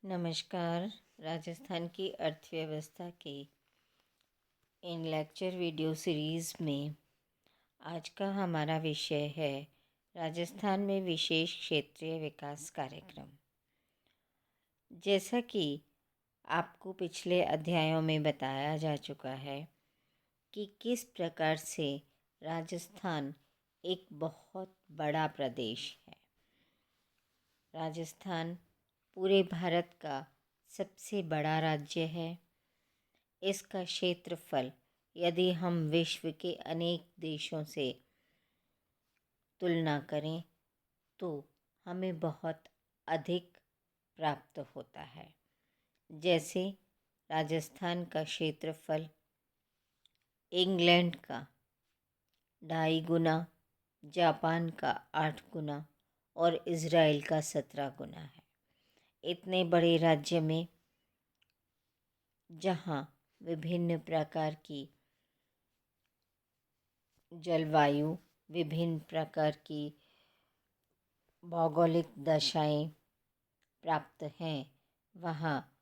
नमस्कार। राजस्थान की अर्थव्यवस्था के इन लेक्चर वीडियो सीरीज़ में आज का हमारा विषय है राजस्थान में विशेष क्षेत्रीय विकास कार्यक्रम। जैसा कि आपको पिछले अध्यायों में बताया जा चुका है कि किस प्रकार से राजस्थान एक बहुत बड़ा प्रदेश है। राजस्थान पूरे भारत का सबसे बड़ा राज्य है। इसका क्षेत्रफल यदि हम विश्व के अनेक देशों से तुलना करें तो हमें बहुत अधिक प्राप्त होता है। जैसे राजस्थान का क्षेत्रफल इंग्लैंड का 2.5 गुना, जापान का 8 गुना और इज़राइल का 17 गुना है। इतने बड़े राज्य में जहाँ विभिन्न प्रकार की जलवायु, विभिन्न प्रकार की भौगोलिक दशाएं प्राप्त हैं, वहाँ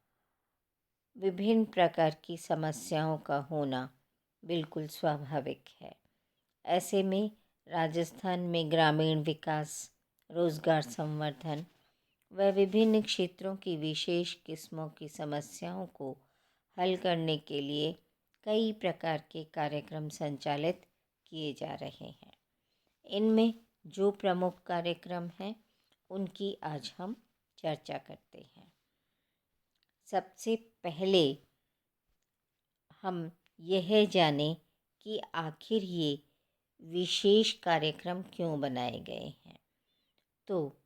विभिन्न प्रकार की समस्याओं का होना बिल्कुल स्वाभाविक है। ऐसे में राजस्थान में ग्रामीण विकास, रोजगार संवर्धन व विभिन्न क्षेत्रों की विशेष किस्मों की समस्याओं को हल करने के लिए कई प्रकार के कार्यक्रम संचालित किए जा रहे हैं। इनमें जो प्रमुख कार्यक्रम हैं उनकी आज हम चर्चा करते हैं। सबसे पहले हम यह जानें कि आखिर ये विशेष कार्यक्रम क्यों बनाए गए हैं। तो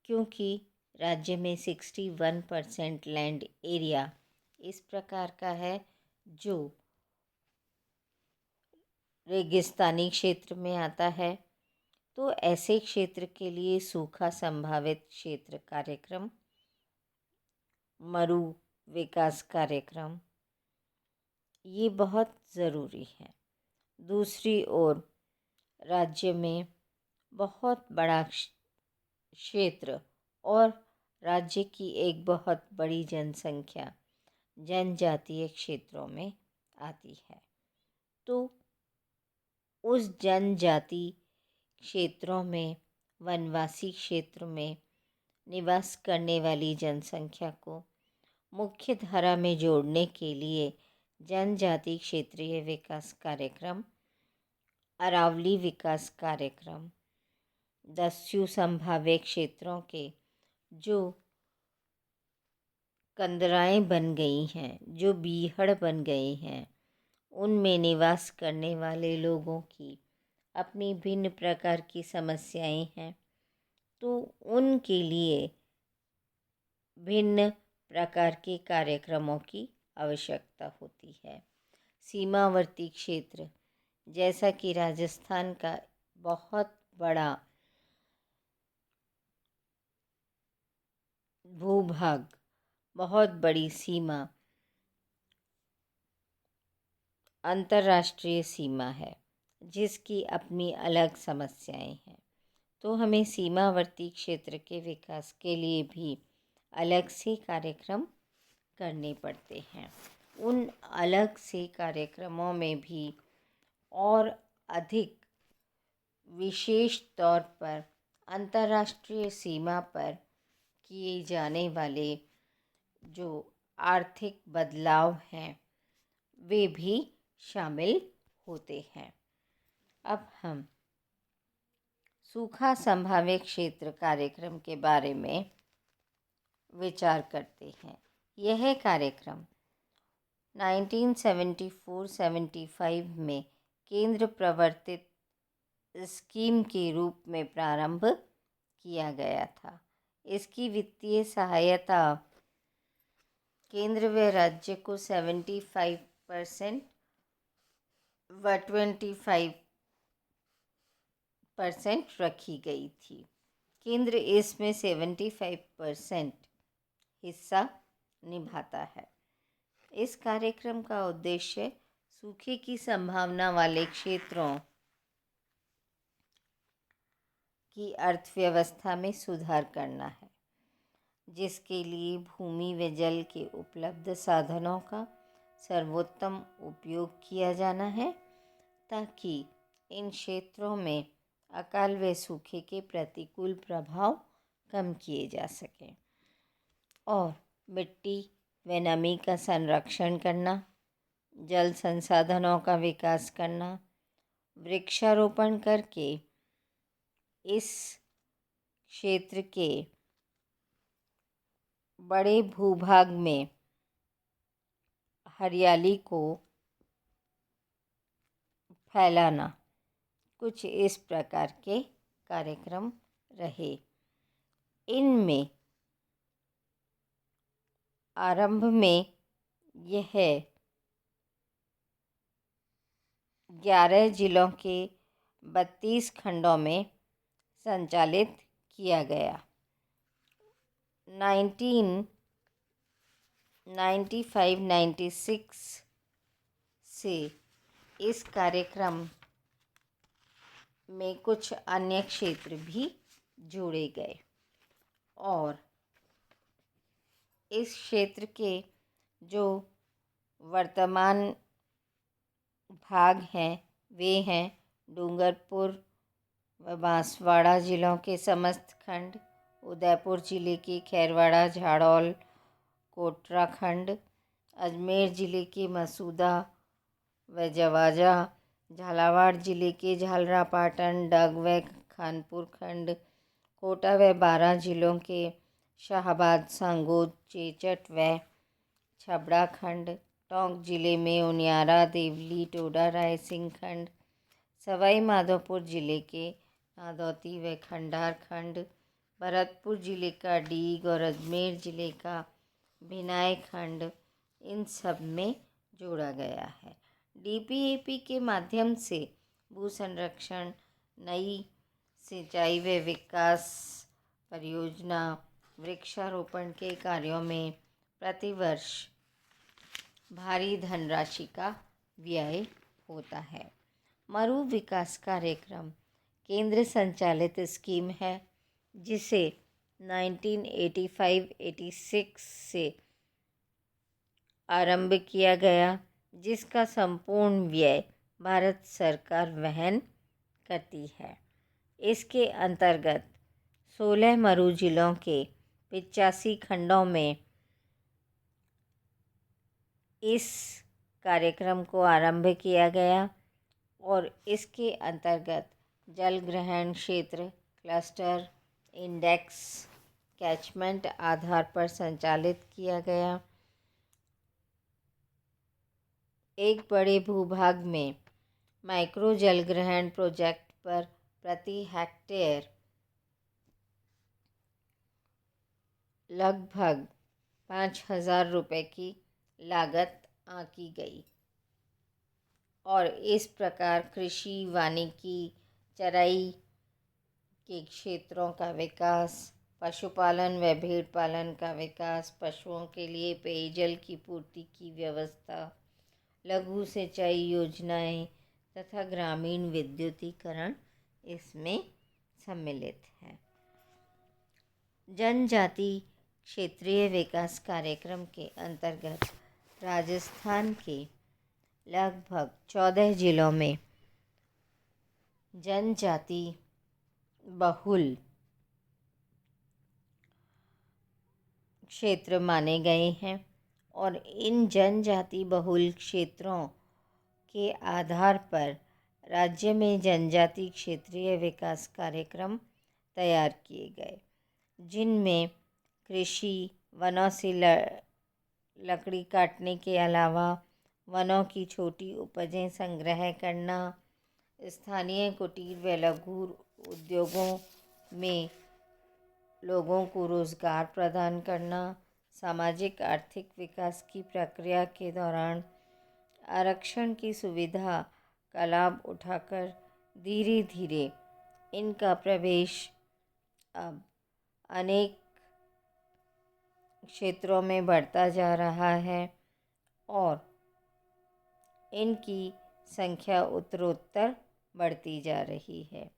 क्योंकि राज्य में 61% लैंड एरिया इस प्रकार का है जो रेगिस्तानी क्षेत्र में आता है, तो ऐसे क्षेत्र के लिए सूखा संभावित क्षेत्र कार्यक्रम, मरु विकास कार्यक्रम ये बहुत ज़रूरी है। दूसरी ओर राज्य में बहुत बड़ा क्षेत्र और राज्य की एक बहुत बड़ी जनसंख्या जनजातीय क्षेत्रों में आती है, तो उस जनजाति क्षेत्रों में, वनवासी क्षेत्र में निवास करने वाली जनसंख्या को मुख्य धारा में जोड़ने के लिए जनजाति क्षेत्रीय विकास कार्यक्रम, अरावली विकास कार्यक्रम, दस्यु संभाव्य क्षेत्रों के जो कंदराएं बन गई हैं, जो बीहड़ बन गई हैं, उनमें निवास करने वाले लोगों की अपनी भिन्न प्रकार की समस्याएं हैं, तो उनके लिए भिन्न प्रकार के कार्यक्रमों की आवश्यकता होती है। सीमावर्ती क्षेत्र, जैसा कि राजस्थान का बहुत बड़ा भूभाग, बहुत बड़ी सीमा, अंतर्राष्ट्रीय सीमा है जिसकी अपनी अलग समस्याएं हैं, तो हमें सीमावर्ती क्षेत्र के विकास के लिए भी अलग से कार्यक्रम करने पड़ते हैं। उन अलग से कार्यक्रमों में भी और अधिक विशेष तौर पर अंतर्राष्ट्रीय सीमा पर किए जाने वाले जो आर्थिक बदलाव हैं वे भी शामिल होते हैं। अब हम सूखा संभाव्य क्षेत्र कार्यक्रम के बारे में विचार करते हैं। यह कार्यक्रम 1974-75 में केंद्र प्रवर्तित स्कीम के रूप में प्रारंभ किया गया था। इसकी वित्तीय सहायता केंद्र व राज्य को 75% व 25% रखी गई थी। केंद्र इसमें 75% हिस्सा निभाता है। इस कार्यक्रम का उद्देश्य सूखे की संभावना वाले क्षेत्रों की अर्थव्यवस्था में सुधार करना है। जिसके लिए भूमि व जल के उपलब्ध साधनों का सर्वोत्तम उपयोग किया जाना है, ताकि इन क्षेत्रों में अकाल व सूखे के प्रतिकूल प्रभाव कम किए जा सकें। और मिट्टी व नमी का संरक्षण करना, जल संसाधनों का विकास करना, वृक्षारोपण करके इस क्षेत्र के बड़े भूभाग में हरियाली को फैलाना, कुछ इस प्रकार के कार्यक्रम रहे। इनमें आरंभ में यह 11 जिलों के 32 खंडों में संचालित किया गया। 1995-96 से इस कार्यक्रम में कुछ अन्य क्षेत्र भी जोड़े गए और इस क्षेत्र के जो वर्तमान भाग हैं वे हैं डूंगरपुर व बांसवाड़ा जिलों के समस्त खंड, उदयपुर जिले के खैरवाड़ा, झाड़ौल, कोटरा खंड, अजमेर जिले के मसूदा व जवाजा, झालावाड़ जिले के झालरापाटन, डग व खानपुर खंड, कोटा व बारां जिलों के शाहबाद, सांगोद, चेचट व छबड़ा खंड, टोंक जिले में उनियारा, देवली, टोडा, रायसिंह खंड, सवाई माधोपुर जिले के नादौती व खंडार खंड, भरतपुर जिले का डीग और अजमेर जिले का भिनाय खंड, इन सब में जोड़ा गया है। डीपीएपी के माध्यम से भू संरक्षण, नई सिंचाई व विकास परियोजना, वृक्षारोपण के कार्यों में प्रतिवर्ष भारी धनराशि का व्यय होता है। मरु विकास कार्यक्रम केंद्र संचालित स्कीम है, जिसे 1985-86 से आरंभ किया गया, जिसका संपूर्ण व्यय भारत सरकार वहन करती है। इसके अंतर्गत 16 मरु जिलों के 85 खंडों में इस कार्यक्रम को आरंभ किया गया और इसके अंतर्गत जल ग्रहण क्षेत्र, क्लस्टर, इंडेक्स, कैचमेंट आधार पर संचालित किया गया। एक बड़े भूभाग में माइक्रो जल ग्रहण प्रोजेक्ट पर प्रति हेक्टेयर लगभग 5,000 रुपये की लागत आंकी गई और इस प्रकार कृषि, वानिकी, चराई के क्षेत्रों का विकास, पशुपालन व भेड़ पालन का विकास, पशुओं के लिए पेयजल की पूर्ति की व्यवस्था, लघु सिंचाई योजनाएं तथा ग्रामीण विद्युतीकरण इसमें सम्मिलित है। जनजाति क्षेत्रीय विकास कार्यक्रम के अंतर्गत राजस्थान के लगभग 14 जिलों में जनजाति बहुल क्षेत्र माने गए हैं और इन जनजाति बहुल क्षेत्रों के आधार पर राज्य में जनजाति क्षेत्रीय विकास कार्यक्रम तैयार किए गए, जिनमें कृषि, वनों से लकड़ी काटने के अलावा वनों की छोटी उपजें संग्रह करना, स्थानीय कुटीर व लघु उद्योगों में लोगों को रोजगार प्रदान करना, सामाजिक आर्थिक विकास की प्रक्रिया के दौरान आरक्षण की सुविधा का लाभ उठाकर धीरे धीरे इनका प्रवेश अब अनेक क्षेत्रों में बढ़ता जा रहा है और इनकी संख्या उत्तरोत्तर बढ़ती जा रही है।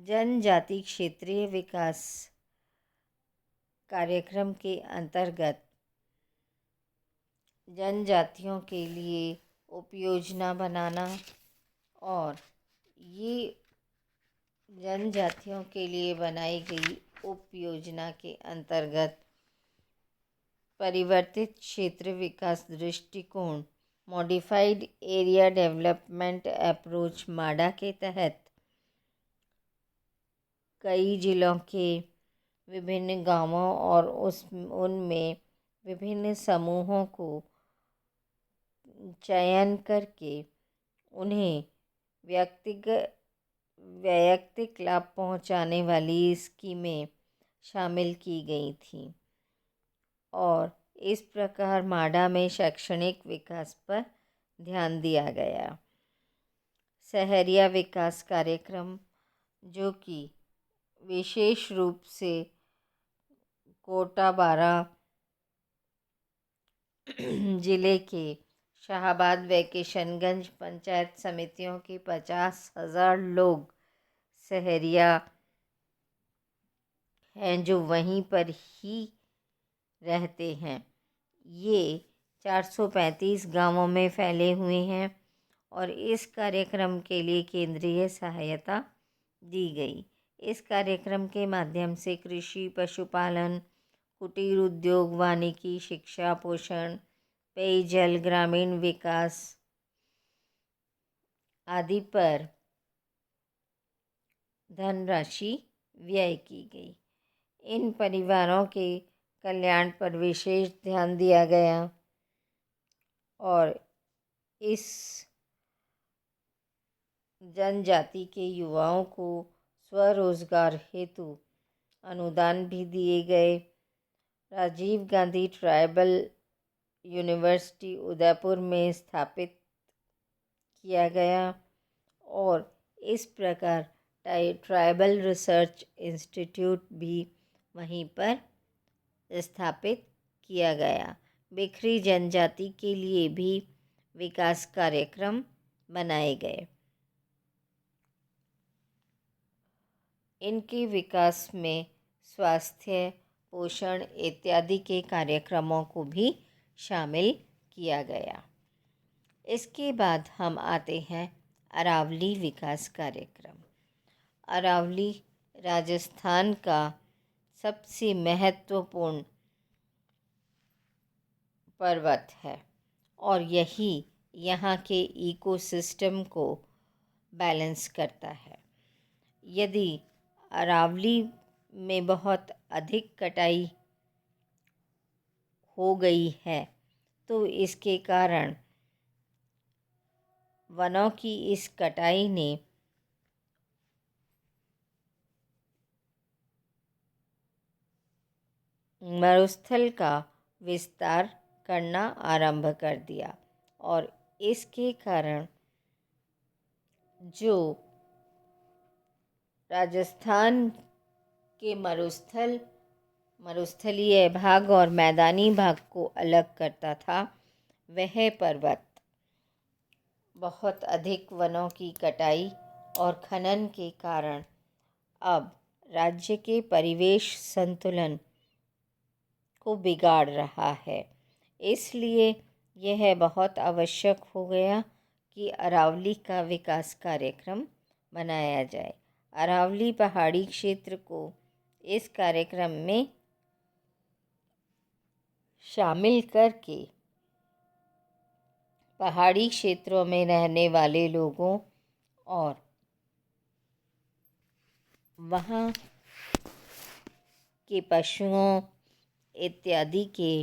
जनजाति क्षेत्रीय विकास कार्यक्रम के अंतर्गत जनजातियों के लिए उपयोजना बनाना और ये जनजातियों के लिए बनाई गई उपयोजना के अंतर्गत परिवर्तित क्षेत्र विकास दृष्टिकोण मॉडिफाइड एरिया डेवलपमेंट अप्रोच माडा के तहत कई जिलों के विभिन्न गांवों और उनमें विभिन्न समूहों को चयन करके उन्हें वैयक्तिक लाभ पहुंचाने वाली स्कीमें शामिल की गई थीं और इस प्रकार माडा में शैक्षणिक विकास पर ध्यान दिया गया। शहरिया विकास कार्यक्रम, जो कि विशेष रूप से कोटा बारा जिले के शाहबाद व किशनगंज पंचायत समितियों के 50,000 लोग शहरिया हैं जो वहीं पर ही रहते हैं। ये 435 गांवों में फैले हुए हैं और इस कार्यक्रम के लिए केंद्रीय सहायता दी गई। इस कार्यक्रम के माध्यम से कृषि, पशुपालन, कुटीर उद्योग, वानिकी, शिक्षा, पोषण, पेयजल, ग्रामीण विकास आदि पर धनराशि व्यय की गई। इन परिवारों के कल्याण पर विशेष ध्यान दिया गया और इस जनजाति के युवाओं को स्वरोजगार हेतु अनुदान भी दिए गए। राजीव गांधी ट्राइबल यूनिवर्सिटी उदयपुर में स्थापित किया गया और इस प्रकार ट्राइबल रिसर्च इंस्टीट्यूट भी वहीं पर स्थापित किया गया। बिखरी जनजाति के लिए भी विकास कार्यक्रम बनाए गए। इनके विकास में स्वास्थ्य, पोषण इत्यादि के कार्यक्रमों को भी शामिल किया गया। इसके बाद हम आते हैं अरावली विकास कार्यक्रम। अरावली राजस्थान का सबसे महत्वपूर्ण पर्वत है और यही यहाँ के इकोसिस्टम को बैलेंस करता है। यदि अरावली में बहुत अधिक कटाई हो गई है तो इसके कारण वनों की इस कटाई ने मरुस्थल का विस्तार करना आरंभ कर दिया और इसके कारण जो राजस्थान के मरुस्थलीय भाग और मैदानी भाग को अलग करता था, वह पर्वत बहुत अधिक वनों की कटाई और खनन के कारण अब राज्य के परिवेश संतुलन को बिगाड़ रहा है। इसलिए यह बहुत आवश्यक हो गया कि अरावली का विकास कार्यक्रम बनाया जाए। अरावली पहाड़ी क्षेत्र को इस कार्यक्रम में शामिल करके पहाड़ी क्षेत्रों में रहने वाले लोगों और वहाँ के पशुओं इत्यादि के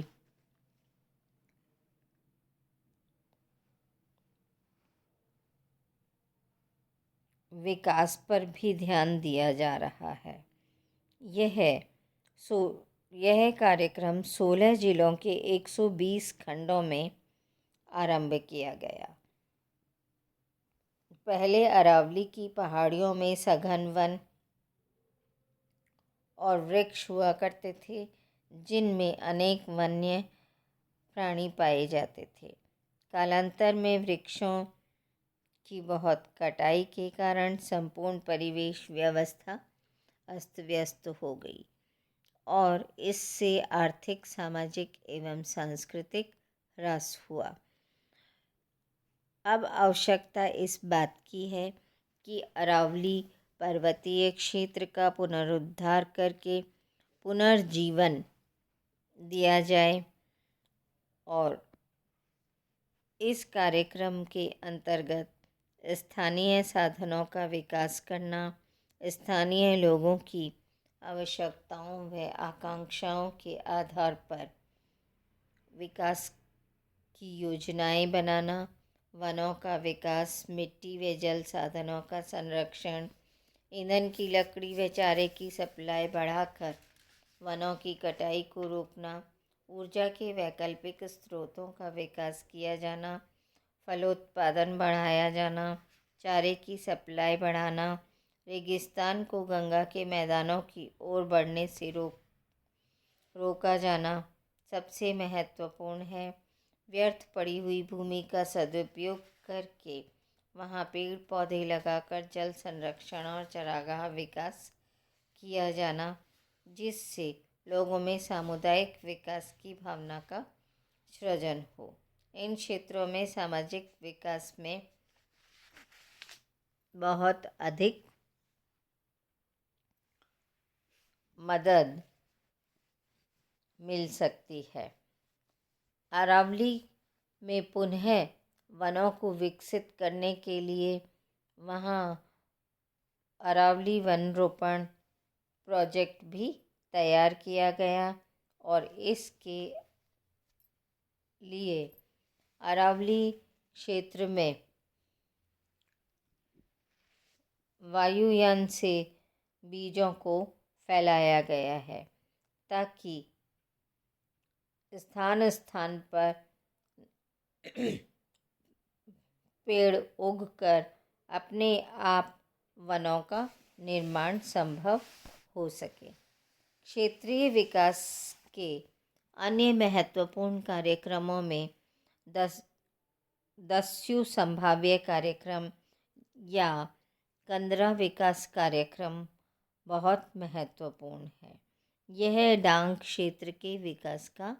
विकास पर भी ध्यान दिया जा रहा है। यह कार्यक्रम 16 जिलों के 120 खंडों में आरंभ किया गया। पहले अरावली की पहाड़ियों में सघन वन और वृक्ष हुआ करते थे, जिनमें अनेक वन्य प्राणी पाए जाते थे। कालांतर में वृक्षों की बहुत कटाई के कारण संपूर्ण परिवेश व्यवस्था अस्त व्यस्त हो गई और इससे आर्थिक, सामाजिक एवं सांस्कृतिक ह्रास हुआ। अब आवश्यकता इस बात की है कि अरावली पर्वतीय क्षेत्र का पुनरुद्धार करके पुनर्जीवन दिया जाए और इस कार्यक्रम के अंतर्गत स्थानीय साधनों का विकास करना, स्थानीय लोगों की आवश्यकताओं व आकांक्षाओं के आधार पर विकास की योजनाएं बनाना, वनों का विकास, मिट्टी व जल साधनों का संरक्षण, ईंधन की लकड़ी व चारे की सप्लाई बढ़ाकर वनों की कटाई को रोकना, ऊर्जा के वैकल्पिक स्रोतों का विकास किया जाना, फलोत्पादन बढ़ाया जाना, चारे की सप्लाई बढ़ाना, रेगिस्तान को गंगा के मैदानों की ओर बढ़ने से रोका जाना सबसे महत्वपूर्ण है। व्यर्थ पड़ी हुई भूमि का सदुपयोग करके वहाँ पेड़ पौधे लगाकर जल संरक्षण और चारागाह विकास किया जाना, जिससे लोगों में सामुदायिक विकास की भावना का सृजन हो। इन क्षेत्रों में सामाजिक विकास में बहुत अधिक मदद मिल सकती है। अरावली में पुनः वनों को विकसित करने के लिए वहाँ अरावली वन रोपण प्रोजेक्ट भी तैयार किया गया और इसके लिए अरावली क्षेत्र में वायुयान से बीजों को फैलाया गया है ताकि स्थान स्थान पर पेड़ उगकर अपने आप वनों का निर्माण संभव हो सके। क्षेत्रीय विकास के अन्य महत्वपूर्ण कार्यक्रमों में दस्यु संभाव्य कार्यक्रम या कंदरा विकास कार्यक्रम बहुत महत्वपूर्ण है। यह डांग क्षेत्र के विकास का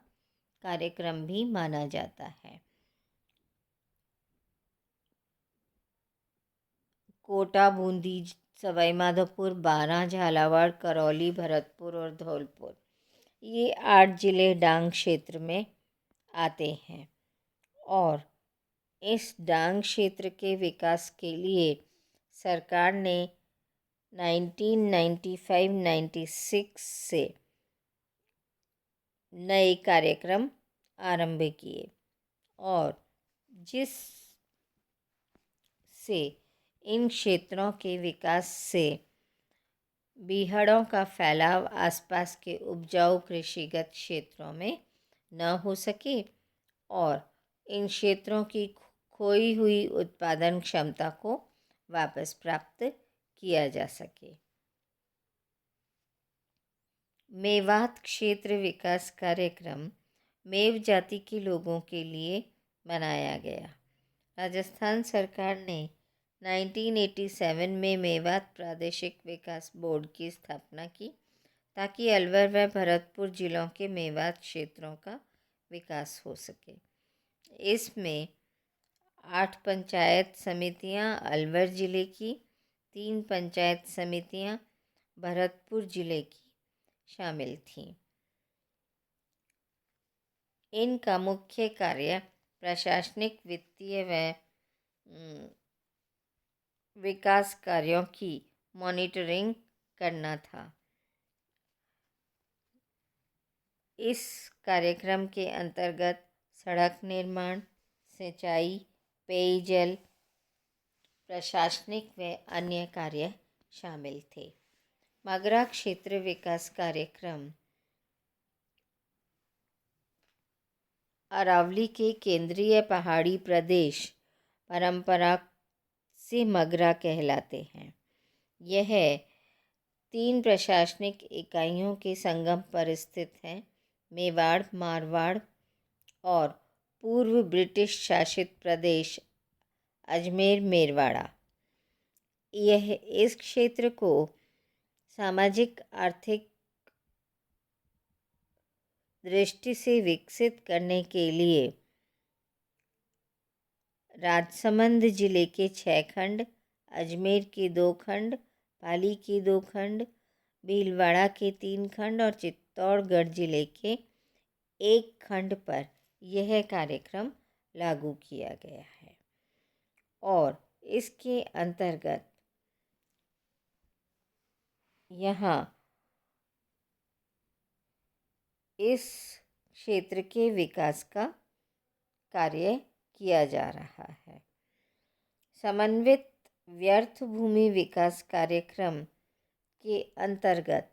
कार्यक्रम भी माना जाता है। कोटा, बूंदी, सवाई माधोपुर, बारां, झालावाड़, करौली, भरतपुर और धौलपुर, ये 8 जिले डांग क्षेत्र में आते हैं और इस डांग क्षेत्र के विकास के लिए सरकार ने 1995-96 से नए कार्यक्रम आरंभ किए और जिस से इन क्षेत्रों के विकास से बीहड़ों का फैलाव आसपास के उपजाऊ कृषिगत क्षेत्रों में न हो सके और इन क्षेत्रों की खोई हुई उत्पादन क्षमता को वापस प्राप्त किया जा सके। मेवात क्षेत्र विकास कार्यक्रम मेव जाति के लोगों के लिए बनाया गया। राजस्थान सरकार ने 1987 में मेवात प्रादेशिक विकास बोर्ड की स्थापना की ताकि अलवर व भरतपुर जिलों के मेवात क्षेत्रों का विकास हो सके। इसमें 8 पंचायत समितियां अलवर जिले की, 3 पंचायत समितियां भरतपुर जिले की शामिल थीं। इनका मुख्य कार्य प्रशासनिक, वित्तीय व विकास कार्यों की मॉनिटरिंग करना था। इस कार्यक्रम के अंतर्गत सड़क निर्माण, सिंचाई, पेयजल, प्रशासनिक व अन्य कार्य शामिल थे। मगरा क्षेत्र विकास कार्यक्रम अरावली के केंद्रीय पहाड़ी प्रदेश परंपरा से मगरा कहलाते हैं। यह 3 प्रशासनिक इकाइयों के संगम पर स्थित है। मेवाड़, मारवाड़ और पूर्व ब्रिटिश शासित प्रदेश अजमेर मेरवाड़ा। यह इस क्षेत्र को सामाजिक आर्थिक दृष्टि से विकसित करने के लिए राजसमंद जिले के 6 खंड, अजमेर के 2 खंड, पाली के 2 खंड, भीलवाड़ा के 3 खंड और चित्तौड़गढ़ जिले के 1 खंड पर यह कार्यक्रम लागू किया गया है और इसके अंतर्गत यहाँ इस क्षेत्र के विकास का कार्य किया जा रहा है। समन्वित व्यर्थ भूमि विकास कार्यक्रम के अंतर्गत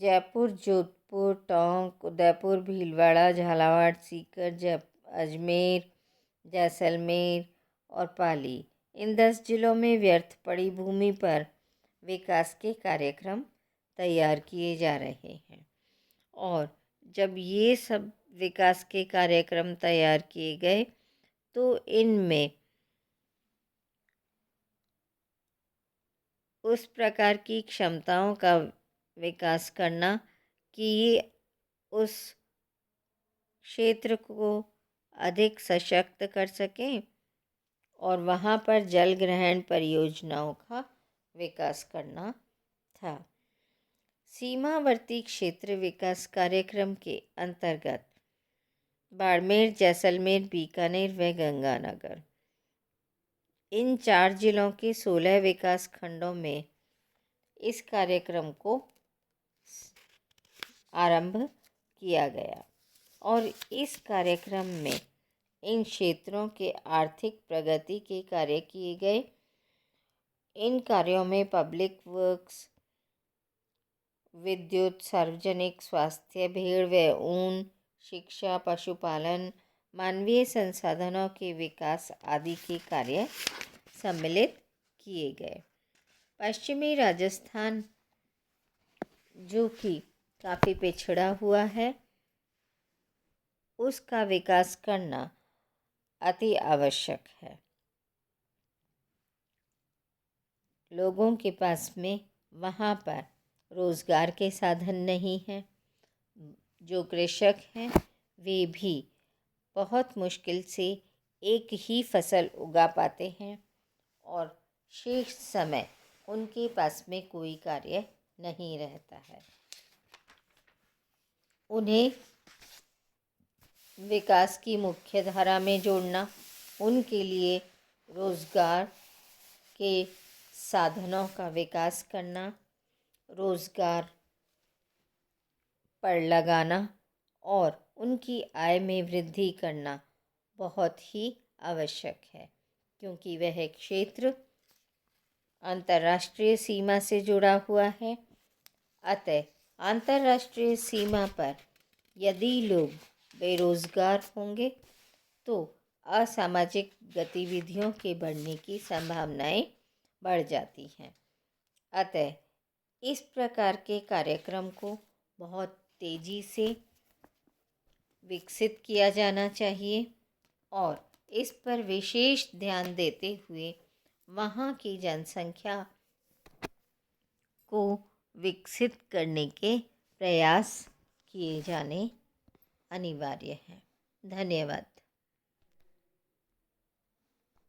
जयपुर, जोधपुर, टोंक, उदयपुर, भीलवाड़ा, झालावाड़, सीकर, अजमेर, जैसलमेर और पाली, इन 10 जिलों में व्यर्थ पड़ी भूमि पर विकास के कार्यक्रम तैयार किए जा रहे हैं। और जब ये सब विकास के कार्यक्रम तैयार किए गए तो इनमें उस प्रकार की क्षमताओं का विकास करना कि ये उस क्षेत्र को अधिक सशक्त कर सकें और वहाँ पर जल ग्रहण परियोजनाओं का विकास करना था। सीमावर्ती क्षेत्र विकास कार्यक्रम के अंतर्गत बाड़मेर, जैसलमेर, बीकानेर व गंगानगर, इन 4 जिलों के 16 विकास खंडों में इस कार्यक्रम को आरंभ किया गया और इस कार्यक्रम में इन क्षेत्रों के आर्थिक प्रगति के कार्य किए गए। इन कार्यों में पब्लिक वर्क्स, विद्युत, सार्वजनिक स्वास्थ्य, भेड़ व ऊन, शिक्षा, पशुपालन, मानवीय संसाधनों के विकास आदि के कार्य सम्मिलित किए गए। पश्चिमी राजस्थान, जो कि काफ़ी पिछड़ा हुआ है, उसका विकास करना अति आवश्यक है। लोगों के पास में वहाँ पर रोज़गार के साधन नहीं हैं। जो कृषक हैं वे भी बहुत मुश्किल से एक ही फसल उगा पाते हैं और शेष समय उनके पास में कोई कार्य नहीं रहता है। उन्हें विकास की मुख्य धारा में जोड़ना, उनके लिए रोज़गार के साधनों का विकास करना, रोज़गार पर लगाना और उनकी आय में वृद्धि करना बहुत ही आवश्यक है, क्योंकि वह क्षेत्र अंतर्राष्ट्रीय सीमा से जुड़ा हुआ है। अतः अंतर्राष्ट्रीय सीमा पर यदि लोग बेरोज़गार होंगे तो असामाजिक गतिविधियों के बढ़ने की संभावनाएं बढ़ जाती हैं। अतः इस प्रकार के कार्यक्रम को बहुत तेज़ी से विकसित किया जाना चाहिए और इस पर विशेष ध्यान देते हुए वहाँ की जनसंख्या को विकसित करने के प्रयास किए जाने अनिवार्य हैं। धन्यवाद।